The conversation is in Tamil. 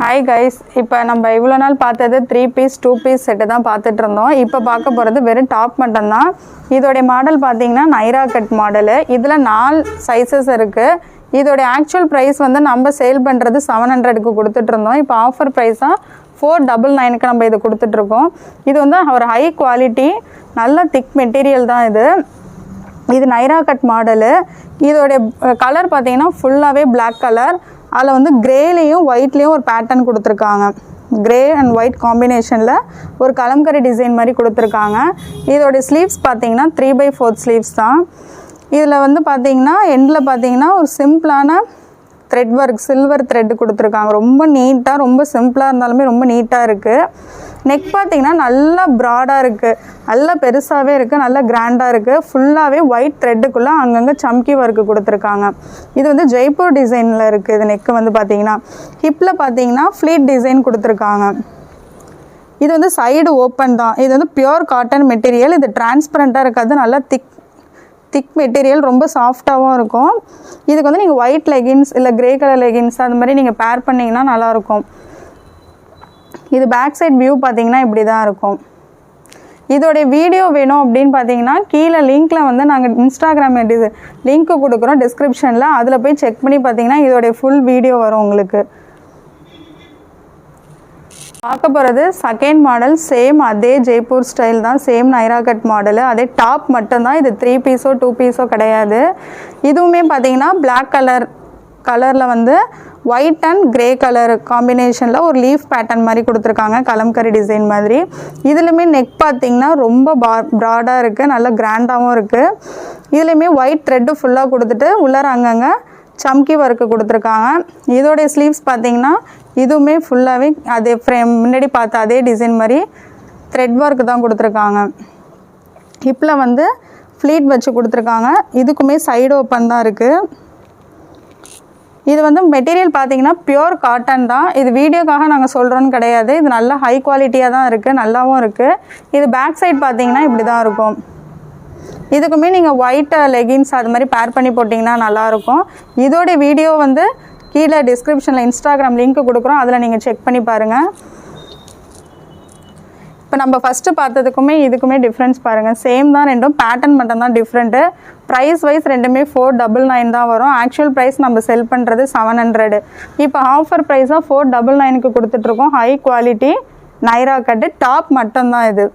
ஹாய் கைஸ், இப்போ நம்ம இவ்வளோ நாள் பார்த்தது 3 பீஸ் 2 பீஸ் செட்டு தான் பார்த்துட்டு இருந்தோம். இப்போ பார்க்க போகிறது வெறும் டாப் மட்டும்தான். இதோடைய மாடல் பார்த்தீங்கன்னா நைரா கட் மாடலு. இதில் 4 சைஸஸ் இருக்குது. இதோடைய ஆக்சுவல் ப்ரைஸ் வந்து நம்ம சேல் பண்ணுறது 700க்கு கொடுத்துட்ருந்தோம். இப்போ ஆஃபர் ப்ரைஸாக 499க்கு நம்ம இது கொடுத்துட்ருக்கோம். இது வந்து ஒரு ஹை குவாலிட்டி நல்ல திக் மெட்டீரியல் தான் இது நைரா கட் மாடலு. இதோடைய கலர் பார்த்தீங்கன்னா ஃபுல்லாகவே பிளாக் கலர். அதில் வந்து கிரேலேயும் ஒயிட்லேயும் ஒரு பேட்டர்ன் கொடுத்துருக்காங்க. கிரே அண்ட் ஒயிட் காம்பினேஷனில் ஒரு கலம்கரி டிசைன் மாதிரி கொடுத்துருக்காங்க. இதோடைய ஸ்லீவ்ஸ் பார்த்தீங்கன்னா 3/4 ஸ்லீவ்ஸ் தான். இதில் வந்து பார்த்தீங்கன்னா எண்டில் பார்த்தீங்கன்னா ஒரு சிம்பிளான த்ரெட் ஒர்க் சில்வர் த்ரெட் கொடுத்துருக்காங்க. ரொம்ப நீட்டாக, ரொம்ப சிம்பிளாக இருந்தாலுமே ரொம்ப நீட்டாக இருக்குது. நெக் பார்த்தீங்கன்னா நல்லா ப்ராடாக இருக்குது, நல்லா பெருசாகவே இருக்குது, நல்லா கிராண்டாக இருக்குது. ஃபுல்லாகவே ஒயிட் த்ரெட்டுக்குள்ளே அங்கங்கே சம்கி ஒர்க்கு கொடுத்துருக்காங்க. இது வந்து ஜெய்ப்பூர் டிசைனில் இருக்குது. இது நெக்கு வந்து பார்த்தீங்கன்னா ஹிப்பில் பார்த்தீங்கன்னா ஃப்ளீட் டிசைன் கொடுத்துருக்காங்க. இது வந்து சைடு ஓப்பன் தான். இது வந்து பியூர் காட்டன் மெட்டீரியல். இது டிரான்ஸ்பரண்ட்டாக இருக்காது, நல்லா திக் மெட்டீரியல், ரொம்ப சாஃப்டாகவும் இருக்கும். இதுக்கு வந்து நீங்கள் ஒயிட் லெகின்ஸ் இல்லை கிரே கலர் லெகின்ஸ் அது மாதிரி நீங்கள் பேர் பண்ணிங்கன்னா நல்லாயிருக்கும். இது பேக் சைட் வியூ பார்த்தீங்கன்னா இப்படி தான் இருக்கும். இதோடைய வீடியோ வேணும் அப்படின்னு பார்த்தீங்கன்னா கீழே லிங்க்கில் வந்து நாங்கள் இன்ஸ்டாகிராம் லிங்க்கு கொடுக்குறோம் டிஸ்கிரிப்ஷனில். அதில் போய் செக் பண்ணி பார்த்தீங்கன்னா இதோடைய ஃபுல் வீடியோ வரும் உங்களுக்கு. பார்க்க போகிறது செகண்ட் மாடல். சேம் அதே ஜெய்ப்பூர் ஸ்டைல் தான், சேம் நைரா கட் மாடலு. அதே டாப் மட்டும்தான். இது 3 பீஸோ 2 பீஸோ கிடையாது. இதுவுமே பார்த்தீங்கன்னா பிளாக் கலரில் வந்து ஒயிட் அண்ட் கிரே கலர் காம்பினேஷனில் ஒரு லீஃப் பேட்டர்ன் மாதிரி கொடுத்துருக்காங்க, கலம்கரி டிசைன் மாதிரி. இதுலையுமே நெக் பார்த்தீங்கன்னா ரொம்ப ப்ராடாக இருக்குது, நல்லா கிராண்டாகவும் இருக்குது. இதுலேயுமே ஒயிட் த்ரெட்டு ஃபுல்லாக கொடுத்துட்டு உள்ளார அங்கங்கே சம்கி ஒர்க்கு கொடுத்துருக்காங்க. இதோடைய ஸ்லீவ்ஸ் பார்த்தீங்கன்னா இதுவுமே ஃபுல்லாகவே அதே முன்னாடி பார்த்த அதே டிசைன் மாதிரி த்ரெட் ஒர்க்கு தான் கொடுத்துருக்காங்க. ஹிப்பில் வந்து ஃப்ளீட் வச்சு கொடுத்துருக்காங்க. இதுக்குமே சைடு ஓப்பன் தான் இருக்குது. இது வந்து மெட்டீரியல் பார்த்தீங்கன்னா பியூர் காட்டன் தான். இது வீடியோக்காக நாங்கள் சொல்கிறோன்னு கிடையாது. இது நல்லா ஹை குவாலிட்டியாக தான் இருக்குது, நல்லாவும் இருக்குது. இது பேக் சைட் பார்த்தீங்கன்னா இப்படி தான் இருக்கும். இதுக்குமே நீங்கள் ஒயிட் லெகின்ஸ் அது மாதிரி பேர் பண்ணி போட்டிங்கன்னா நல்லாயிருக்கும். இதோடைய வீடியோ வந்து கீழே டிஸ்கிரிப்ஷனில் இன்ஸ்டாகிராம் லிங்க்கு கொடுக்குறோம், அதில் நீங்கள் செக் பண்ணி பாருங்கள். இப்போ நம்ம ஃபஸ்ட்டு பார்த்ததுக்குமே இதுக்குமே டிஃப்ரென்ஸ் பாருங்கள். சேம் தான், ரெண்டும் பேட்டர்ன் மட்டும் தான் டிஃப்ரெண்ட்டு. ப்ரைஸ் வைஸ் ரெண்டுமே 499 தான் வரும். ஆக்சுவல் ப்ரைஸ் நம்ம செல் பண்ணுறது 700. இப்போ ஆஃபர் ப்ரைஸாக 499க்கு கொடுத்துட்ருக்கோம். ஹை குவாலிட்டி நைரா கட்டு டாப் மட்டும்தான் இது.